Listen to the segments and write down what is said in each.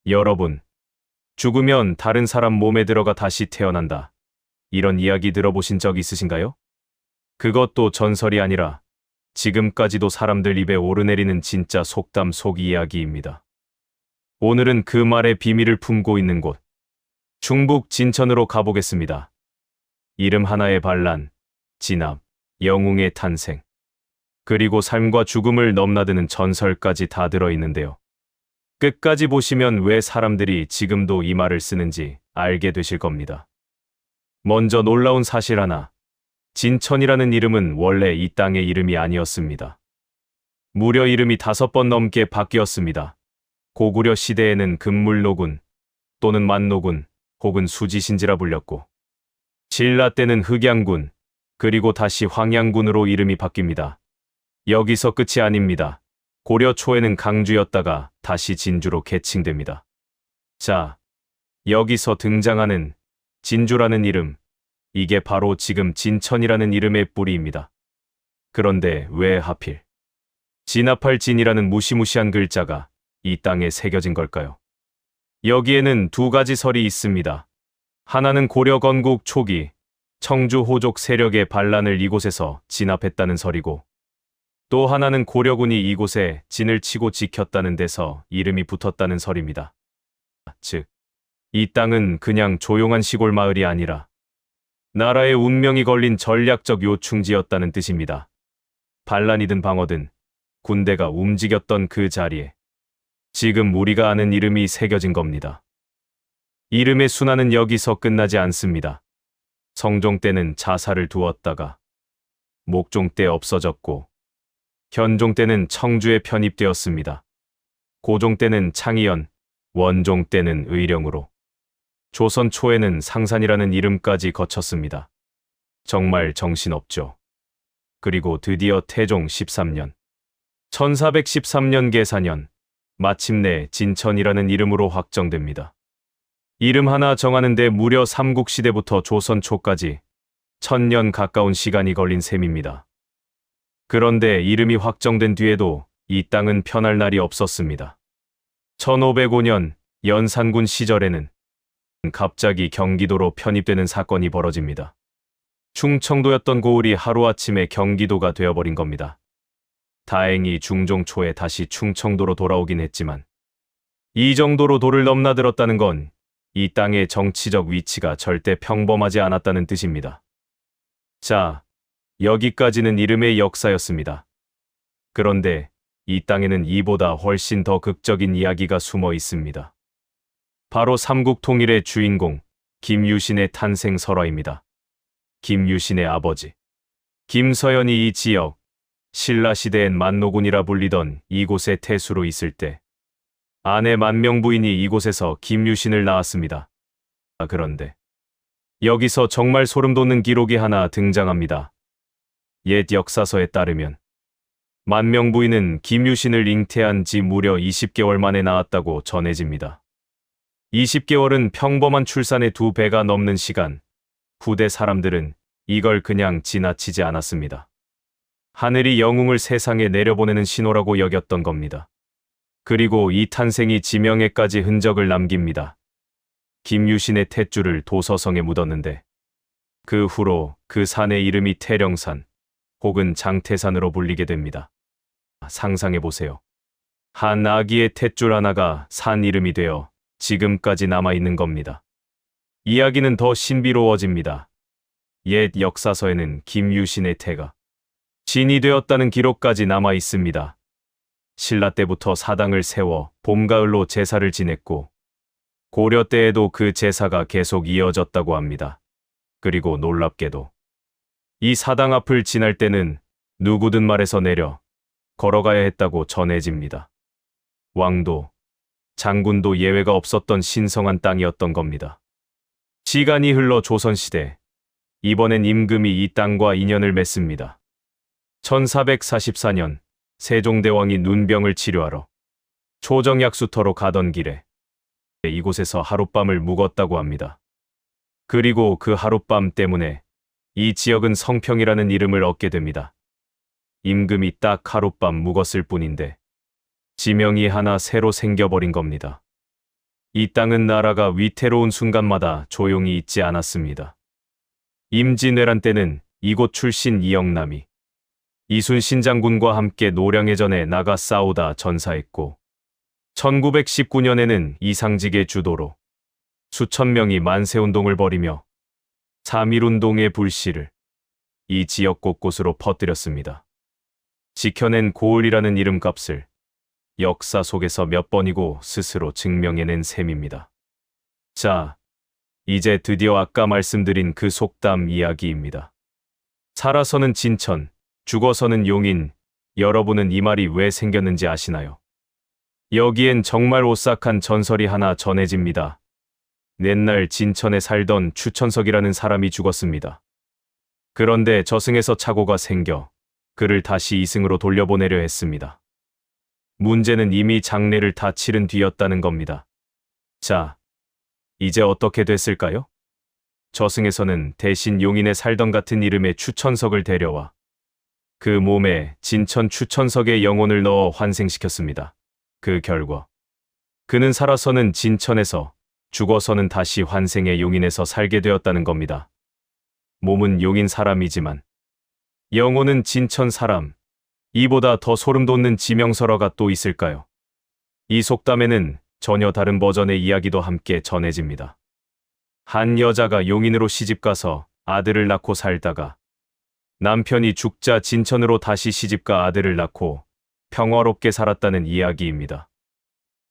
여러분, 죽으면 다른 사람 몸에 들어가 다시 태어난다. 이런 이야기 들어보신 적 있으신가요? 그것도 전설이 아니라 지금까지도 사람들 입에 오르내리는 진짜 속담 속 이야기입니다. 오늘은 그 말의 비밀을 품고 있는 곳, 충북 진천으로 가보겠습니다. 이름 하나의 반란, 진압, 영웅의 탄생, 그리고 삶과 죽음을 넘나드는 전설까지 다 들어있는데요. 끝까지 보시면 왜 사람들이 지금도 이 말을 쓰는지 알게 되실 겁니다. 먼저 놀라운 사실 하나. 진천이라는 이름은 원래 이 땅의 이름이 아니었습니다. 무려 이름이 5번 넘게 바뀌었습니다. 고구려 시대에는 금물노군 또는 만노군 혹은 수지신지라 불렸고, 신라 때는 흑양군 그리고 다시 황양군으로 이름이 바뀝니다. 여기서 끝이 아닙니다. 고려 초에는 강주였다가 다시 진주로 개칭됩니다. 자, 여기서 등장하는 진주라는 이름, 이게 바로 지금 진천이라는 이름의 뿌리입니다. 그런데 왜 하필 진압할 진이라는 무시무시한 글자가 이 땅에 새겨진 걸까요? 여기에는 두 가지 설이 있습니다. 하나는 고려 건국 초기 청주 호족 세력의 반란을 이곳에서 진압했다는 설이고, 또 하나는 고려군이 이곳에 진을 치고 지켰다는 데서 이름이 붙었다는 설입니다. 즉, 이 땅은 그냥 조용한 시골 마을이 아니라 나라의 운명이 걸린 전략적 요충지였다는 뜻입니다. 반란이든 방어든 군대가 움직였던 그 자리에 지금 우리가 아는 이름이 새겨진 겁니다. 이름의 순환은 여기서 끝나지 않습니다. 성종 때는 자사를 두었다가 목종 때 없어졌고, 현종 때는 청주에 편입되었습니다. 고종 때는 창의연, 원종 때는 의령으로, 조선 초에는 상산이라는 이름까지 거쳤습니다. 정말 정신없죠. 그리고 드디어 태종 13년, 1413년 계사년, 마침내 진천이라는 이름으로 확정됩니다. 이름 하나 정하는데 무려 삼국시대부터 조선 초까지 1000년 가까운 시간이 걸린 셈입니다. 그런데 이름이 확정된 뒤에도 이 땅은 편할 날이 없었습니다. 1505년 연산군 시절에는 갑자기 경기도로 편입되는 사건이 벌어집니다. 충청도였던 고을이 하루아침에 경기도가 되어버린 겁니다. 다행히 중종 초에 다시 충청도로 돌아오긴 했지만, 이 정도로 도를 넘나들었다는 건 이 땅의 정치적 위치가 절대 평범하지 않았다는 뜻입니다. 자, 여기까지는 이름의 역사였습니다. 그런데 이 땅에는 이보다 훨씬 더 극적인 이야기가 숨어 있습니다. 바로 삼국통일의 주인공 김유신의 탄생 설화입니다. 김유신의 아버지 김서연이 이 지역, 신라시대엔 만노군이라 불리던 이곳의 태수로 있을 때 아내 만명부인이 이곳에서 김유신을 낳았습니다. 그런데 여기서 정말 소름 돋는 기록이 하나 등장합니다. 옛 역사서에 따르면 만명부인은 김유신을 잉태한 지 무려 20개월 만에 낳았다고 전해집니다. 20개월은 평범한 출산의 2배가 넘는 시간. 후대 사람들은 이걸 그냥 지나치지 않았습니다. 하늘이 영웅을 세상에 내려보내는 신호라고 여겼던 겁니다. 그리고 이 탄생이 지명에까지 흔적을 남깁니다. 김유신의 탯줄을 도서성에 묻었는데, 그 후로 그 산의 이름이 태령산 혹은 장태산으로 불리게 됩니다. 상상해보세요. 한 아기의 탯줄 하나가 산 이름이 되어 지금까지 남아있는 겁니다. 이야기는 더 신비로워집니다. 옛 역사서에는 김유신의 태가 진이 되었다는 기록까지 남아 있습니다. 신라 때부터 사당을 세워 봄, 가을로 제사를 지냈고, 고려 때에도 그 제사가 계속 이어졌다고 합니다. 그리고 놀랍게도 이 사당 앞을 지날 때는 누구든 말에서 내려 걸어가야 했다고 전해집니다. 왕도, 장군도 예외가 없었던 신성한 땅이었던 겁니다. 시간이 흘러 조선시대, 이번엔 임금이 이 땅과 인연을 맺습니다. 1444년 세종대왕이 눈병을 치료하러 초정약수터로 가던 길에 이곳에서 하룻밤을 묵었다고 합니다. 그리고 그 하룻밤 때문에 이 지역은 성평이라는 이름을 얻게 됩니다. 임금이 딱 하룻밤 묵었을 뿐인데 지명이 하나 새로 생겨버린 겁니다. 이 땅은 나라가 위태로운 순간마다 조용히 있지 않았습니다. 임진왜란 때는 이곳 출신 이영남이 이순신 장군과 함께 노량해전에 나가 싸우다 전사했고, 1919년에는 이상직의 주도로 수천 명이 만세운동을 벌이며 3.1운동의 불씨를 이 지역 곳곳으로 퍼뜨렸습니다. 지켜낸 고을이라는 이름값을 역사 속에서 몇 번이고 스스로 증명해낸 셈입니다. 자, 이제 드디어 아까 말씀드린 그 속담 이야기입니다. 살아서는 진천, 죽어서는 용인. 여러분은 이 말이 왜 생겼는지 아시나요? 여기엔 정말 오싹한 전설이 하나 전해집니다. 옛날 진천에 살던 추천석이라는 사람이 죽었습니다. 그런데 저승에서 착오가 생겨 그를 다시 이승으로 돌려보내려 했습니다. 문제는 이미 장례를 다 치른 뒤였다는 겁니다. 자, 이제 어떻게 됐을까요? 저승에서는 대신 용인에 살던 같은 이름의 추천석을 데려와 그 몸에 진천 추천석의 영혼을 넣어 환생시켰습니다. 그 결과 그는 살아서는 진천에서, 죽어서는 다시 환생의 용인에서 살게 되었다는 겁니다. 몸은 용인 사람이지만 영혼은 진천 사람. 이보다 더 소름 돋는 지명설화가 또 있을까요? 이 속담에는 전혀 다른 버전의 이야기도 함께 전해집니다. 한 여자가 용인으로 시집가서 아들을 낳고 살다가 남편이 죽자 진천으로 다시 시집가 아들을 낳고 평화롭게 살았다는 이야기입니다.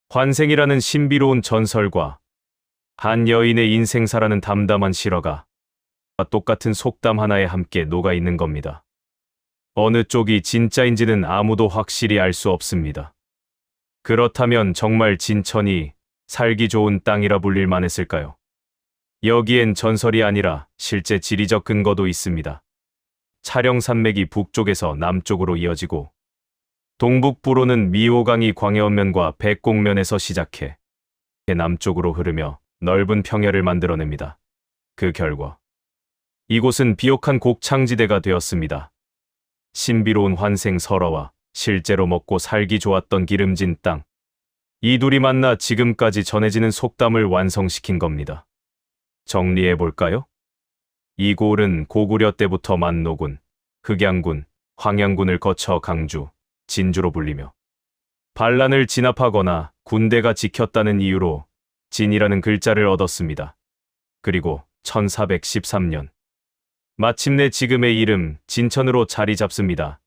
환생이라는 신비로운 전설과 한 여인의 인생사라는 담담한 실화가 똑같은 속담 하나에 함께 녹아 있는 겁니다. 어느 쪽이 진짜인지는 아무도 확실히 알 수 없습니다. 그렇다면 정말 진천이 살기 좋은 땅이라 불릴 만했을까요? 여기엔 전설이 아니라 실제 지리적 근거도 있습니다. 차령 산맥이 북쪽에서 남쪽으로 이어지고 동북부로는 미호강이 광해원면과 백곡면에서 시작해 남쪽으로 흐르며 넓은 평야를 만들어냅니다. 그 결과 이곳은 비옥한 곡창지대가 되었습니다. 신비로운 환생 설화와 실제로 먹고 살기 좋았던 기름진 땅, 이 둘이 만나 지금까지 전해지는 속담을 완성시킨 겁니다. 정리해볼까요? 이 고을은 고구려 때부터 만노군, 흑양군, 황양군을 거쳐 강주, 진주로 불리며 반란을 진압하거나 군대가 지켰다는 이유로 진이라는 글자를 얻었습니다. 그리고 1413년 마침내 지금의 이름 진천으로 자리 잡습니다.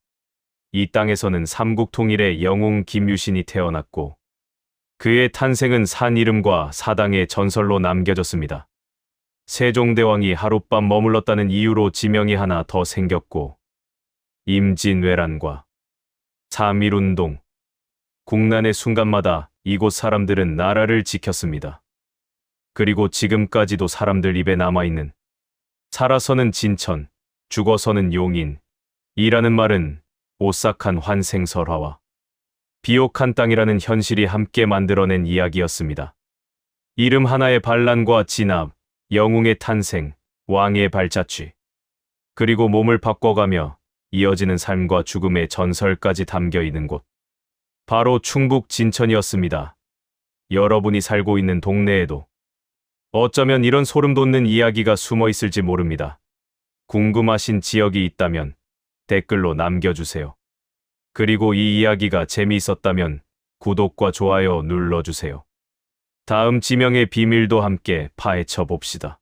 이 땅에서는 삼국통일의 영웅 김유신이 태어났고 그의 탄생은 산 이름과 사당의 전설로 남겨졌습니다. 세종대왕이 하룻밤 머물렀다는 이유로 지명이 하나 더 생겼고 임진왜란과 3.1운동, 국난의 순간마다 이곳 사람들은 나라를 지켰습니다. 그리고 지금까지도 사람들 입에 남아있는 살아서는 진천, 죽어서는 용인 이라는 말은 오싹한 환생설화와 비옥한 땅이라는 현실이 함께 만들어낸 이야기였습니다. 이름 하나의 반란과 진압, 영웅의 탄생, 왕의 발자취, 그리고 몸을 바꿔가며 이어지는 삶과 죽음의 전설까지 담겨 있는 곳, 바로 충북 진천이었습니다. 여러분이 살고 있는 동네에도 어쩌면 이런 소름 돋는 이야기가 숨어 있을지 모릅니다. 궁금하신 지역이 있다면 댓글로 남겨주세요. 그리고 이 이야기가 재미있었다면 구독과 좋아요 눌러주세요. 다음 지명의 비밀도 함께 파헤쳐 봅시다.